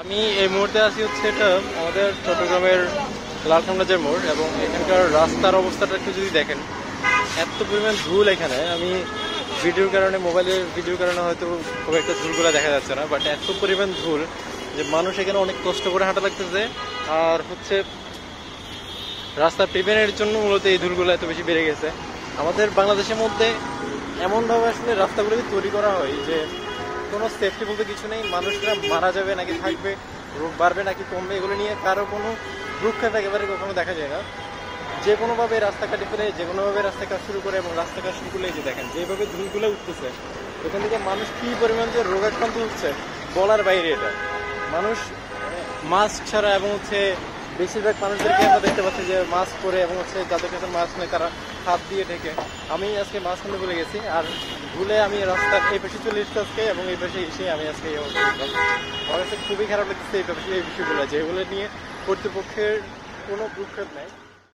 আমি এই মুহূর্তে আছি হচ্ছে এটা আমাদের চট্টগ্রামের লালখামরাজের যে মোড়, এবং এখানকার রাস্তার অবস্থাটা একটু যদি দেখেন, এত পরিমাণ ধুল এখানে। আমি ভিডিওর কারণে, মোবাইলের ভিডিওর কারণে হয়তো খুব একটা ধুলগুলো দেখা যাচ্ছে না, বাট এত পরিমাণ ধুল যে মানুষ এখানে অনেক কষ্ট করে হাঁটা লাগতেছে। আর হচ্ছে রাস্তার প্রিভেন্টের জন্য মূলত এই ধুলগুলো এত বেশি বেড়ে গেছে। আমাদের বাংলাদেশের মধ্যে এমনভাবে আসলে রাস্তাগুলো তৈরি করা হয় যে কোনো সেফটি বলতে কিছু নেই। মানুষরা মারা যাবে নাকি থাকবে, রোগ বাড়বে নাকি কমবে, এগুলো নিয়ে কারো কোনো ভ্রুক্ষেপ একেবারে কখনো দেখা যায় না। যে কোনোভাবে রাস্তা কাটি ফেলে, যে কোনোভাবে রাস্তা কাজ শুরু করে, এবং রাস্তা কাজ শুরু করলে যে দেখেন যেভাবে ধুলগুলো উঠতেছে, এখান থেকে মানুষ কী পরিমাণ যে রোগাক্রান্ত হচ্ছে বলার বাইরে। এটা মানুষ মাস্ক ছাড়া, এবং হচ্ছে বেশিরভাগ মানুষদেরকে আমরা দেখতে পাচ্ছি যে মাস্ক পরে, এবং হচ্ছে যাদের কাছে মাস্ক নেই তারা হাত দিয়ে ঢেকে। আমি আজকে মাস্ক কিনতে ভুলে গেছি, আর ভুলে আমি রাস্তার এই পাশে চলে এসেছি আজকে, এবং এই পাশে এসে আমি আজকে এই অবস্থা করলাম। আমার কাছে খুবই খারাপ লাগতেছে এই বিষয়গুলো, যেগুলো নিয়ে কর্তৃপক্ষের কোনো ভ্রুক্ষেপ নেই।